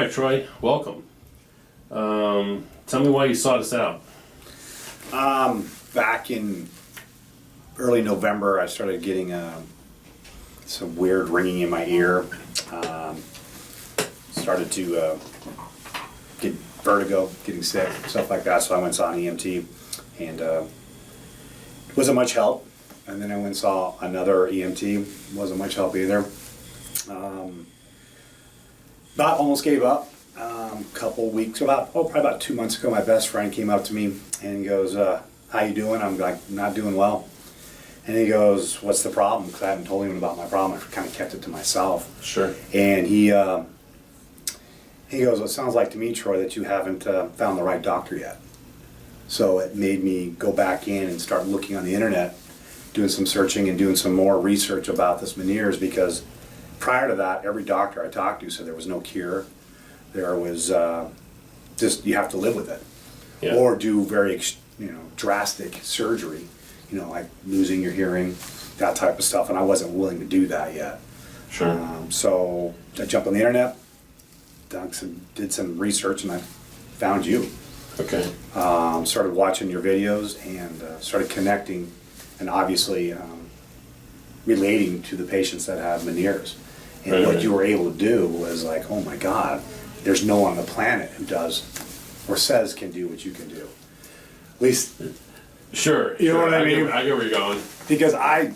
right, Troy, welcome. Tell me why you sought us out. Back in early November, I started getting some weird ringing in my ear. Started to get vertigo, getting sick, stuff like that. So I went and saw an EMT, and wasn't much help. And then I went and saw another EMT, wasn't much help either. About almost gave up. Couple weeks, probably about 2 months ago, my best friend came up to me and he goes, how you doing? I'm like, not doing well. And he goes, what's the problem? Because I hadn't told him about my problem. I kind of kept it to myself. Sure. And he goes, well, it sounds like to me, Troy, that you haven't found the right doctor yet. So it made me go back in and start looking on the internet, doing some searching and doing some more research about this Meniere's, because prior to that, every doctor I talked to said there was no cure. There was just, you have to live with it. Yeah. Or do very, drastic surgery, like losing your hearing, that type of stuff. And I wasn't willing to do that yet. Sure. So I jumped on the internet, did some research, and I found you. Okay. Started watching your videos and started connecting, and obviously relating to the patients that have Meniere's. And Right. what you were able to do was like, oh my God, there's no one on the planet who does or says can do what you can do. At least, Sure. You know sure. what I mean? I get where you're going. because I've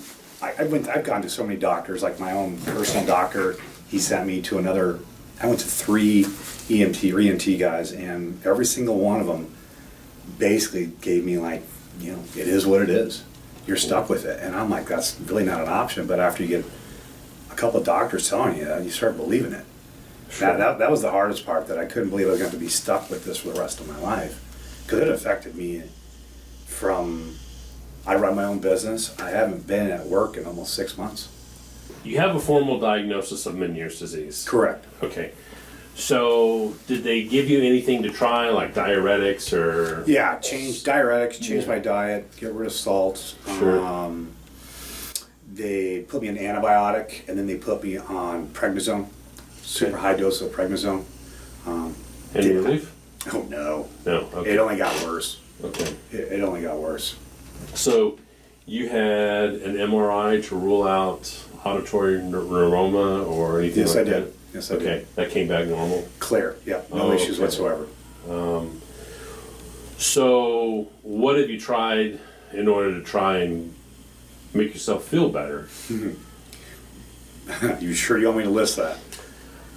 gone to so many doctors, like my own personal doctor. He sent me to I went to 3 ENT guys, and every single one of them basically gave me like, it is what it is. You're stuck with it. And I'm like, that's really not an option. But after you get a couple of doctors telling you that, you start believing it. Sure. That was the hardest part, that I couldn't believe I was going to be stuck with this for the rest of my life. Because it affected me I run my own business. I haven't been at work in almost 6 months. You have a formal diagnosis of Meniere's disease. Correct. Okay. So, did they give you anything to try, like diuretics or? Yeah, change diuretics, change my diet, get rid of salt. Sure. They put me on antibiotic, and then they put me on prednisone, super high dose of prednisone. Any relief? Oh no. No. Okay. It only got worse. Okay. It only got worse. So, you had an MRI to rule out auditory neuroma or anything Yes, like I that? did. Yes, I Okay, did. that came back normal. Clear. Yeah, no Oh, issues okay. whatsoever. So, what have you tried in order to try and make yourself feel better? You sure you want me to list that?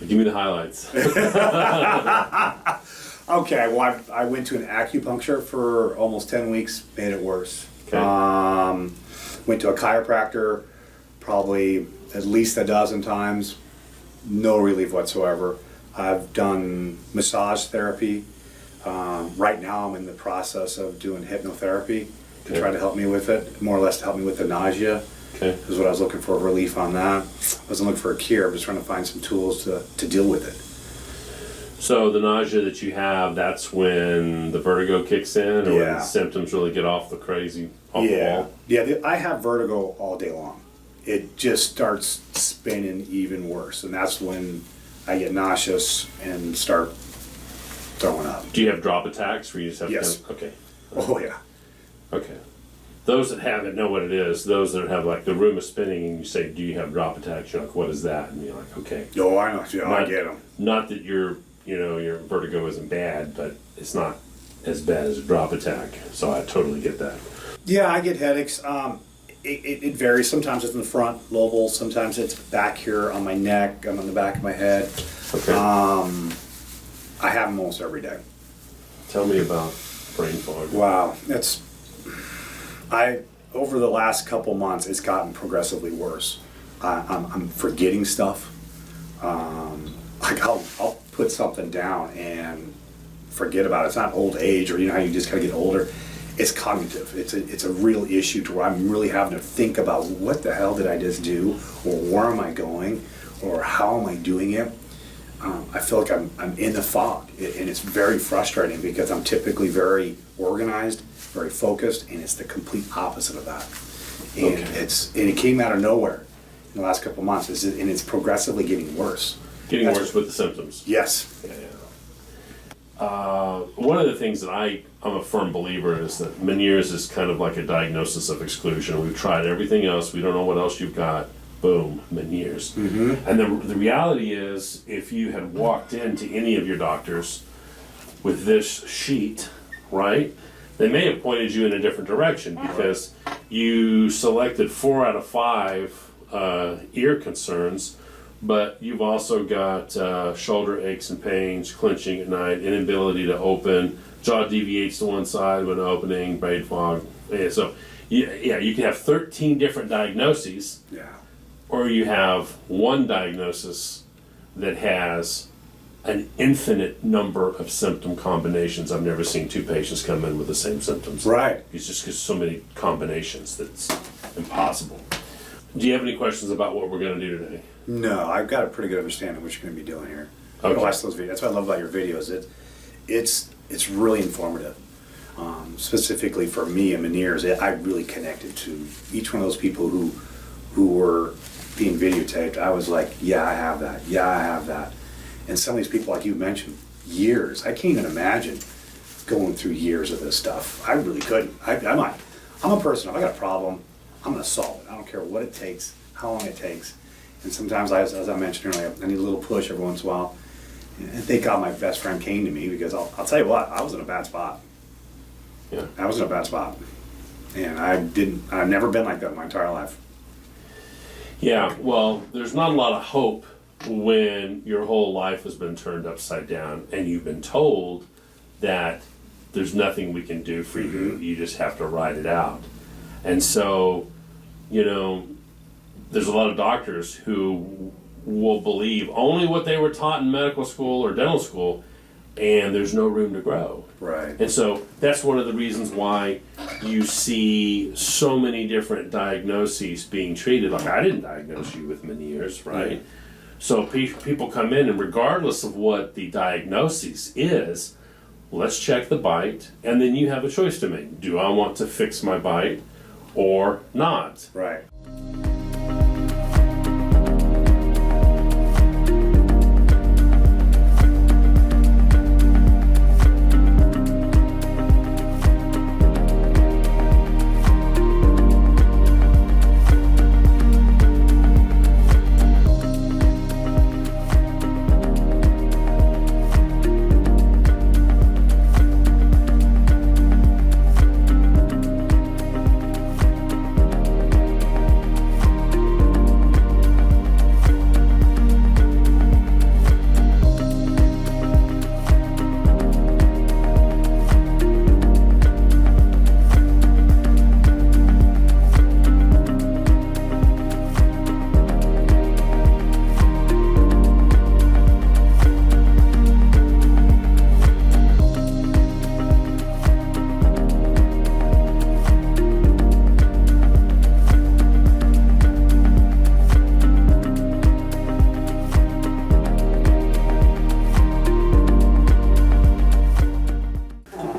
Give me the highlights. Okay, well, I went to an acupuncture for almost 10 weeks, made it worse. Okay. Went to a chiropractor probably at least a dozen times, no relief whatsoever. I've done massage therapy. Right now I'm in the process of doing hypnotherapy to Okay. try to help me with it, more or less to help me with the nausea. Okay. Is what I was looking for, relief on that. I wasn't looking for a cure, I'm just trying to find some tools to deal with it. So, the nausea that you have, that's when the vertigo kicks in, or when Yeah. the symptoms really get off the crazy, off the Yeah, wall? yeah. I have vertigo all day long. It just starts spinning even worse, and that's when I get nauseous and start throwing up. Do you have drop attacks where you just have Yes. to? Okay. Oh yeah. Okay. Those that have it know what it is. Those that have, like, the room is spinning and you say, do you have drop attacks? You're like, what is that? And you're like, okay. Oh, I know. Yeah, I Not- get them. Not that your vertigo isn't bad, but it's not as bad as a drop attack. So I totally get that. Yeah, I get headaches. It varies. Sometimes it's in the front lobal. Sometimes it's back here on my neck. I'm on the back of my head. Okay. I have them almost every day. Tell me about brain fog. Wow, over the last couple months, it's gotten progressively worse. I'm forgetting stuff. Like I'll put something down and forget about it. It's not old age, or how you just kind of get older. It's cognitive. It's a real issue to where I'm really having to think about what the hell did I just do, or where am I going, or how am I doing it. I feel like I'm in the fog, and it's very frustrating because I'm typically very organized, very focused, and it's the complete opposite of that. And Okay. it came out of nowhere in the last couple of months, and it's progressively getting worse. Getting That's- worse with the symptoms. Yes. Yeah. One of the things that I'm a firm believer in is that Meniere's is kind of like a diagnosis of exclusion. We've tried everything else. We don't know what else you've got. Boom, Meniere's. And the reality is, if you had walked into any of your doctors with this sheet, right, they may have pointed you in a different direction because you selected 4 out of 5 ear concerns, but you've also got shoulder aches and pains, clenching at night, inability to open, jaw deviates to one side when opening, brain fog. Yeah, so you can have 13 different diagnoses, Yeah. or you have one diagnosis that has an infinite number of symptom combinations. I've never seen 2 patients come in with the same symptoms. Right. It's just because so many combinations that's impossible. Do you have any questions about what we're going to do today? No, I've got a pretty good understanding of what you're going to be doing here. I'm Okay. gonna watch those videos. That's what I love about your videos. It's really informative. Specifically for me and Meniere's, I really connected to each one of those people who were being videotaped. I was like, yeah, I have that. Yeah, I have that. And some of these people, like you mentioned, years. I can't even imagine going through years of this stuff. I really couldn't. I'm a person. If I got a problem, I'm going to solve it. I don't care what it takes, how long it takes. And sometimes, as I mentioned earlier, I need a little push every once in a while. And thank God my best friend came to me, because I'll tell you what, I was in a bad spot. Yeah. I was in a bad spot. And I've never been like that in my entire life. Yeah, well, there's not a lot of hope when your whole life has been turned upside down and you've been told that there's nothing we can do for you. You just have to ride it out. And so, there's a lot of doctors who will believe only what they were taught in medical school or dental school, and there's no room to grow. Right. And so that's one of the reasons why you see so many different diagnoses being treated. Like, I didn't diagnose you with Meniere's, right? Yeah. So people come in, and regardless of what the diagnosis is, let's check the bite, and then you have a choice to make. Do I want to fix my bite or not? Right.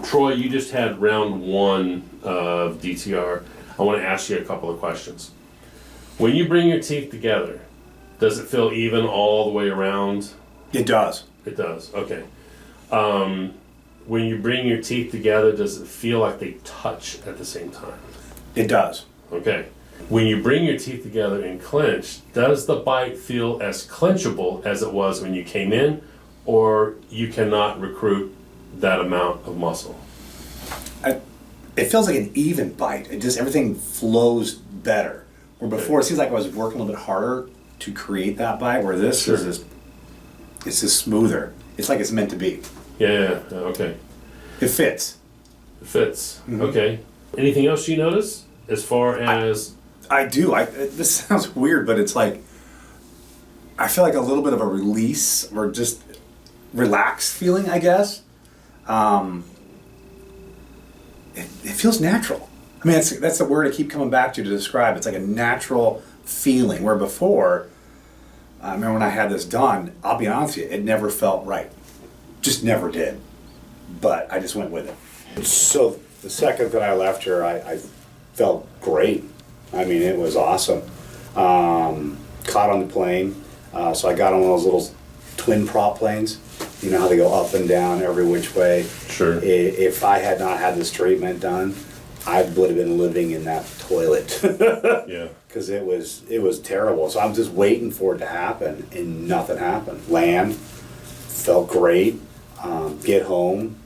Troy, you just had round 1 of DTR. I want to ask you a couple of questions. When you bring your teeth together, does it feel even all the way around? It does. It does, okay. When you bring your teeth together, does it feel like they touch at the same time? It does. Okay. When you bring your teeth together and clench, does the bite feel as clenchable as it was when you came in, or you cannot recruit that amount of muscle? It feels like an even bite. It just, everything flows better. Where before, it seems like I was working a little bit harder to create that bite, where this Sure. is just, it's just smoother. It's like it's meant to be. Yeah, okay. It fits. It fits. Okay. Anything else you notice as far as... I do. This sounds weird, but it's like, I feel like a little bit of a release, or just relaxed feeling, I guess. It feels natural. I mean, that's the word I keep coming back to describe. It's like a natural feeling, where before, I remember when I had this done, I'll be honest with you, it never felt right. Just never did. But I just went with it. So the second that I left her, I felt great. I mean, it was awesome. Caught on the plane. So I got on one of those little twin prop planes. You know how they go up and down every which way? Sure. If I had not had this treatment done, I would have been living in that toilet. Yeah. Because it was terrible. So I'm just waiting for it to happen, and nothing happened. Land, felt great. Get home,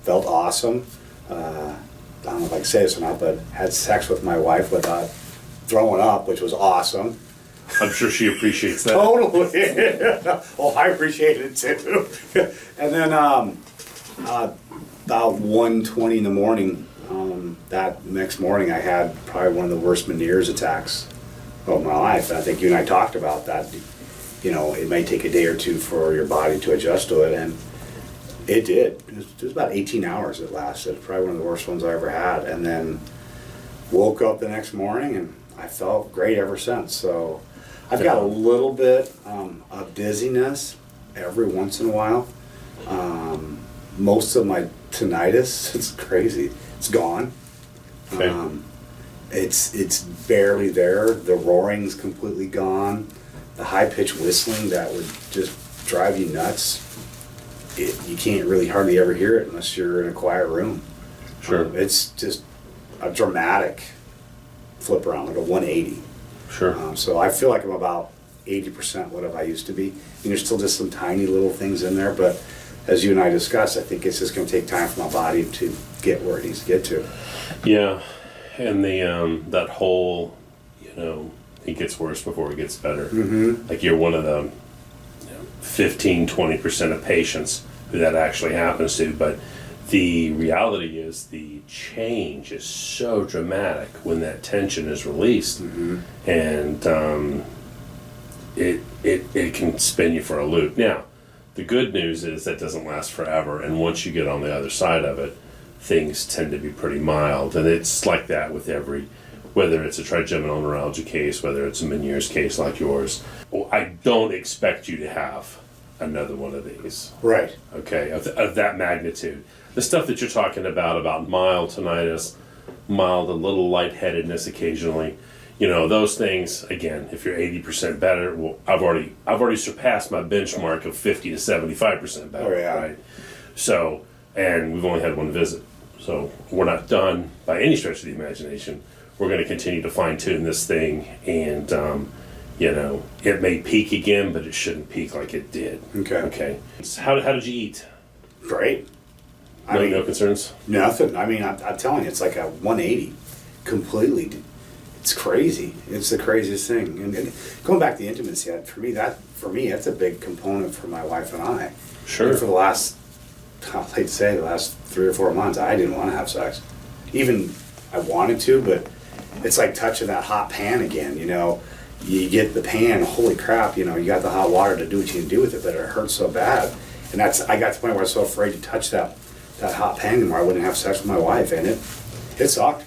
felt awesome. I don't know if I can say this or not, but had sex with my wife without throwing up, which was awesome. I'm sure she appreciates that. Totally. Oh, I appreciate it too. And then about 1:20 in the morning, that next morning I had probably one of the worst Meniere's attacks of my life. And I think you and I talked about that. You know, it may take a day or two for your body to adjust to it, and it did. It was about 18 hours it lasted. Probably one of the worst ones I ever had. And then woke up the next morning and I felt great ever since. So I've got a little bit of dizziness every once in a while. Most of my tinnitus, it's crazy, it's gone. Okay. It's barely there. The roaring's completely gone. The high-pitched whistling that would just drive you nuts, you can't really hardly ever hear it unless you're in a quiet room. Sure. It's just a dramatic flip around, like a 180. Sure. So I feel like I'm about 80% what I used to be. And there's still just some tiny little things in there, but as you and I discussed, I think it's just going to take time for my body to get where it needs to get to. Yeah, and the that whole, it gets worse before it gets better. Mm-hmm. Like you're one of the 15-20% of patients who that actually happens to, but the reality is the change is so dramatic when that tension is released, Mm-hmm. and it can spin you for a loop. Now, the good news is that doesn't last forever, and once you get on the other side of it, things tend to be pretty mild, and it's like that with every, whether it's a trigeminal neuralgia case, whether it's a Meniere's case like yours. Well, I don't expect you to have another one of these. Right. Okay, of that magnitude. The stuff that you're talking about mild tinnitus, mild a little lightheadedness occasionally, those things, again, if you're 80% better, well, I've already surpassed my benchmark of 50 to 75% better, Oh, yeah. right? So, and we've only had one visit. So we're not done by any stretch of the imagination. We're going to continue to fine tune this thing, and it may peak again, but it shouldn't peak like it did. Okay. So how did you eat? Great. No concerns? Nothing. I mean, I'm telling you, it's like a 180 completely. It's crazy. It's the craziest thing. And going back to the intimacy, for me, that's a big component for my wife and I. Sure. And for the last, I'd hate to say, the last 3 or 4 months, I didn't want to have sex. Even I wanted to, but it's like touching that hot pan again. You get the pan, holy crap, you got the hot water to do what you can do with it, but it hurts so bad. And I got to the point where I was so afraid to touch that hot pan anymore. I wouldn't have sex with my wife, and it sucked.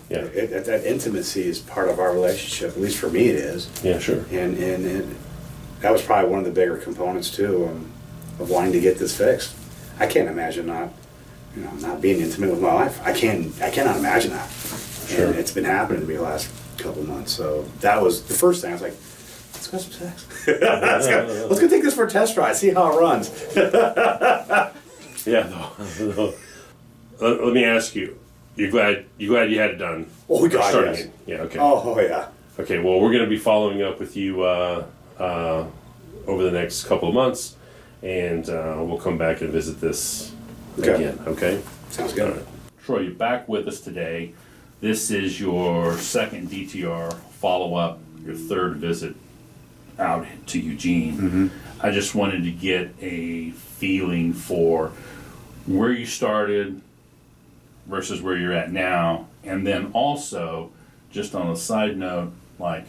Yeah. That intimacy is part of our relationship, at least for me it is. Yeah, sure. And that was probably one of the bigger components too, of wanting to get this fixed. I can't imagine not being intimate with my wife. I cannot imagine that. Sure. And it's been happening to me the last couple months. So that was the first thing. I was like, let's go have some sex. let's go take this for a test ride, see how it runs. Yeah. Let me ask you. You're glad you had it done? Oh God, starting yes. it. Yeah. Okay. Oh yeah. Okay. Well, we're going to be following up with you over the next couple of months, and we'll come back and visit this again. Okay. Sounds good. All right. Troy, you're back with us today. This is your second DTR follow-up, your third visit out to Eugene. Mm-hmm. I just wanted to get a feeling for where you started versus where you're at now, and then also, just on a side note, like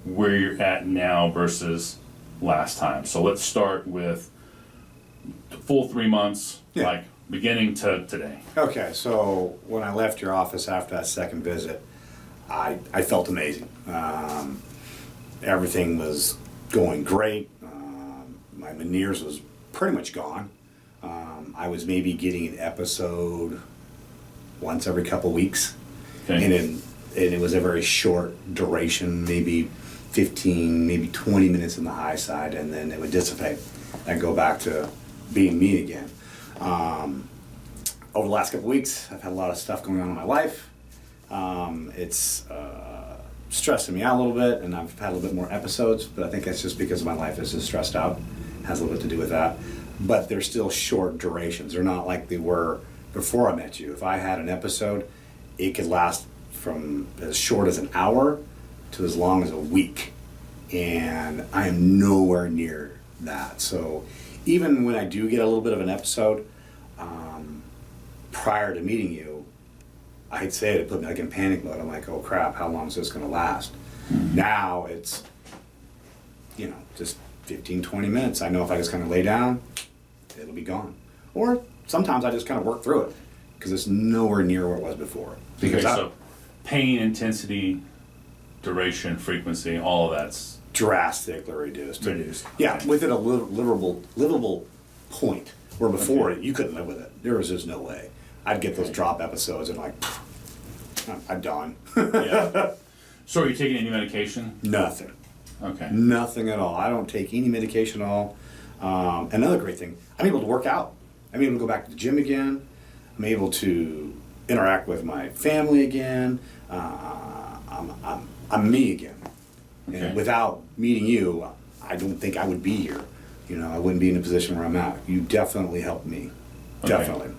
where you're at now versus last time. So let's start with the full 3 months, Yeah. like beginning to today. Okay, so when I left your office after that second visit, I felt amazing. Everything was going great. My Meniere's was pretty much gone. I was maybe getting an episode once every couple weeks, Okay. and it was a very short duration, maybe 15, maybe 20 minutes in the high side, and then it would dissipate and go back to being me again. Over the last couple weeks, I've had a lot of stuff going on in my life. It's stressing me out a little bit, and I've had a little bit more episodes, but I think that's just because my life is just stressed out. It has a little bit to do with that. But they're still short durations. They're not like they were before I met you. If I had an episode, it could last from as short as an hour to as long as a week. And I am nowhere near that. So even when I do get a little bit of an episode, prior to meeting you, I'd say it put me like in panic mode. I'm like, oh crap, how long is this going to last? Now it's, just 15, 20 minutes. I know if I just kind of lay down, it'll be gone. Or sometimes I just kind of work through it because it's nowhere near where it was before. Because so pain, intensity, duration, frequency, all of that's drastically reduced. Yeah, Okay. within a livable point where before you couldn't live with it. There was just no way. I'd get those drop episodes and like, I'm done. Yeah. So are you taking any medication? Nothing. Okay. Nothing at all. I don't take any medication at all. Another great thing, I'm able to work out. I'm able to go back to the gym again. I'm able to interact with my family again. I'm me again. Okay. And without meeting you, I don't think I would be here. I wouldn't be in the position where I'm at. You definitely helped me. Okay. Definitely.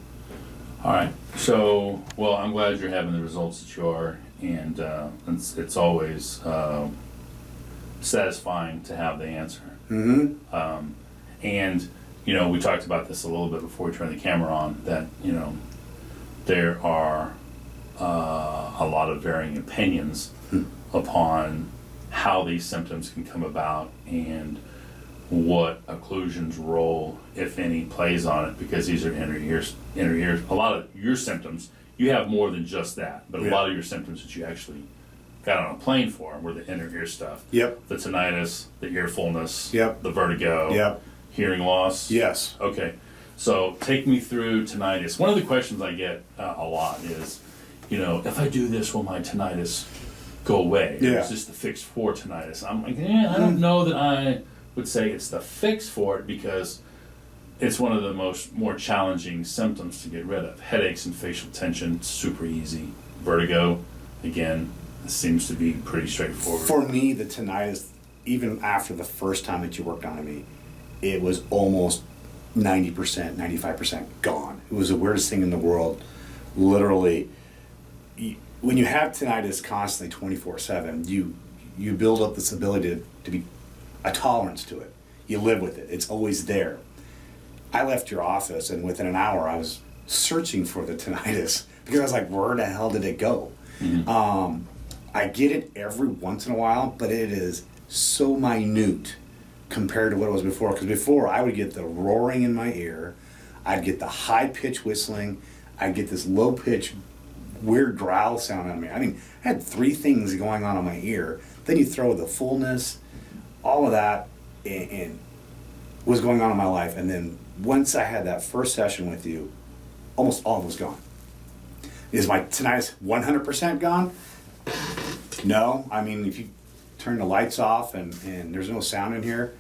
All right. So, well, I'm glad you're having the results that you are, and it's always satisfying to have the answer. Mm-hmm. And we talked about this a little bit before we turned the camera on. That there are a lot of varying opinions upon how these symptoms can come about and what occlusion's role, if any, plays on it, because these are inner ears. A lot of your symptoms, you have more than just that, but a lot of your symptoms that you actually got on a plane for were the inner ear stuff. Yep. The tinnitus, the ear fullness, Yep. the vertigo, Yep. hearing loss. Yes. Okay. So take me through tinnitus. One of the questions I get a lot is, if I do this, will my tinnitus go away? Yeah. Or is this the fix for tinnitus? I'm like, I don't know that I would say it's the fix for it, because it's one of the more challenging symptoms to get rid of. Headaches and facial tension, super easy. Vertigo, again, seems to be pretty straightforward. For me, the tinnitus, even after the first time that you worked on me, it was almost 90%, 95% gone. It was the weirdest thing in the world. Literally, when you have tinnitus constantly 24/7, you build up this ability to be a tolerance to it. You live with it. It's always there. I left your office, and within an hour, I was searching for the tinnitus because I was like, where the hell did it go? Mm-hmm. I get it every once in a while, but it is so minute compared to what it was before. Because before, I would get the roaring in my ear, I'd get the high-pitched whistling, I'd get this low-pitched weird growl sound on me. I mean, I had 3 things going on in my ear. Then you throw the fullness, all of that, and was going on in my life. And then once I had that first session with you, almost all of it was gone. Is my tinnitus 100% gone? No. I mean, if you turn the lights off and there's no sound in here,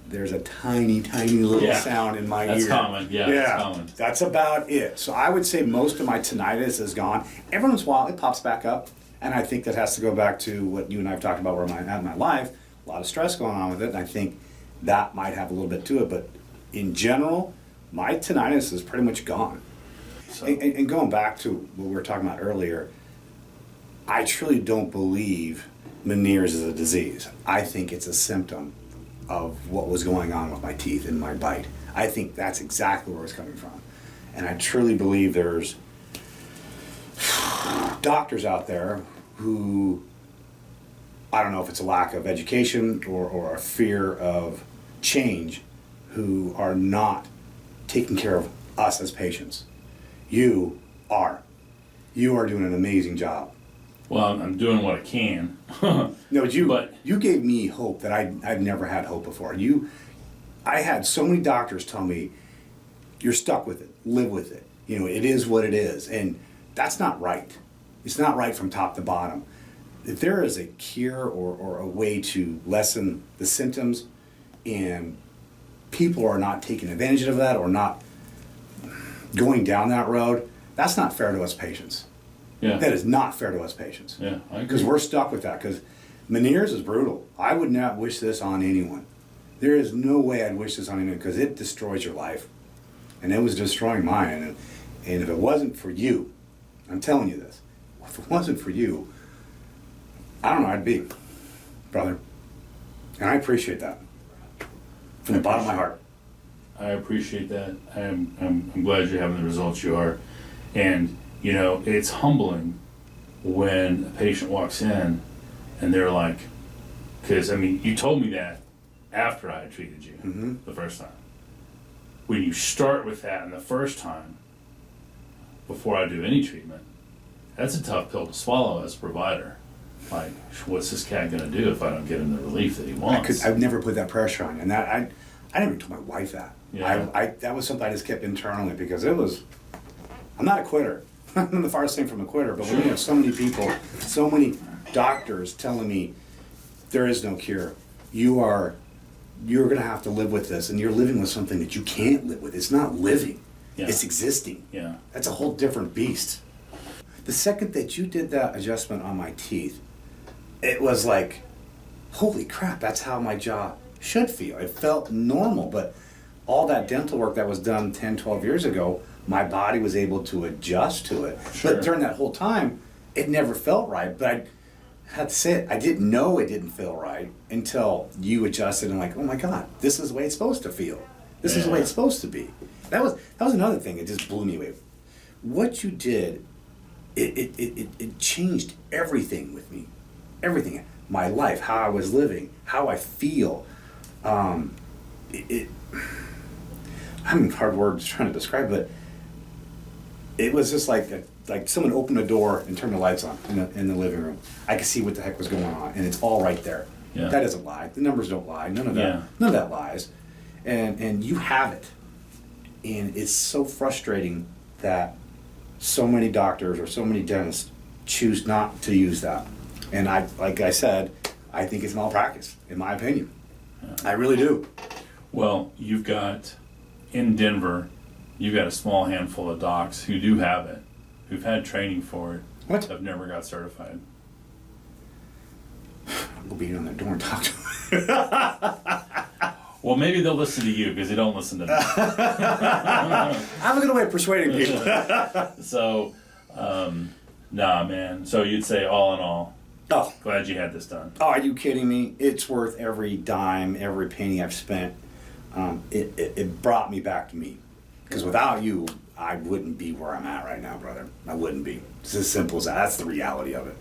there's a tiny, tiny little sound in my ear. That's common. Yeah, that's common. That's about it. So I would say most of my tinnitus is gone. Every once in a while, it pops back up. And I think that has to go back to what you and I have talked about where I'm at in my life. A lot of stress going on with it. And I think that might have a little bit to it. But in general, my tinnitus is pretty much gone. So, And going back to what we were talking about earlier, I truly don't believe Meniere's is a disease. I think it's a symptom of what was going on with my teeth and my bite. I think that's exactly where it's coming from. And I truly believe there's doctors out there who, I don't know if it's a lack of education or a fear of change, who are not taking care of us as patients. You are. You are doing an amazing job. well, I'm doing what I can. No, But- you gave me hope that I'd never had hope before. I had so many doctors tell me, you're stuck with it, live with it. It is what it is. And that's not right. It's not right from top to bottom. if there is a cure or a way to lessen the symptoms and people are not taking advantage of that or not going down that road, that's not fair to us patients. Yeah. That is not fair to us patients. Yeah, I agree. Because we're stuck with that. Because Meniere's is brutal. I would not wish this on anyone. There is no way I'd wish this on anyone because it destroys your life. And it was destroying mine. And if it wasn't for you, I'm telling you this, if it wasn't for you, I don't know where I'd be, brother. And I appreciate that from the bottom of my heart. I appreciate that. I'm glad you're having the results you are. And, you know, it's humbling when a patient walks in and they're like, because, I mean, you told me that after I had treated you the first time. When you start with that in the first time, before I do any treatment, that's a tough pill to swallow as a provider. Like, what's this cat going to do if I don't get him the relief that he wants? I've never put that pressure on you. And that, I never told my wife that. Yeah. That was something I just kept internally because it was, I'm not a quitter. I'm the farthest thing from a quitter, but when you have so many people, so many doctors telling me there is no cure, you're going to have to live with this, and you're living with something that you can't live with. It's not living. Yeah. It's existing. Yeah. That's a whole different beast. The second that you did that adjustment on my teeth, it was like, holy crap, that's how my jaw should feel. It felt normal, but all that dental work that was done 10, 12 years ago, my body was able to adjust to it. Sure. But during that whole time, it never felt right. But I had to say it, I didn't know it didn't feel right until you adjusted and like, oh my God, this is the way it's supposed to feel. This is the way it's supposed to be. That was another thing that just blew me away. What you did, it changed everything with me. Everything. My life, how I was living, how I feel. I'm hard words trying to describe, but it was just like someone opened a door and turned the lights on in the living room. I could see what the heck was going on, and it's all right there. Yeah. That doesn't lie. The numbers don't lie. None of that. Yeah. None of that lies. And you have it, and it's so frustrating that so many doctors or so many dentists choose not to use that. And like I said, I think it's malpractice, in my opinion. I really do. Well, you've got, in Denver, you've got a small handful of docs who do have it, who've had training for it, What? have never got certified. I'll beat on their door and talk to them. Well, maybe they'll listen to you because they don't listen to me. I have a good way of persuading people. So, nah, man. So you'd say all in all, Oh, glad you had this done. are you kidding me? It's worth every dime, every penny I've spent. It brought me back to me. Because without you, I wouldn't be where I'm at right now, brother. I wouldn't be. It's as simple as that. That's the reality of it.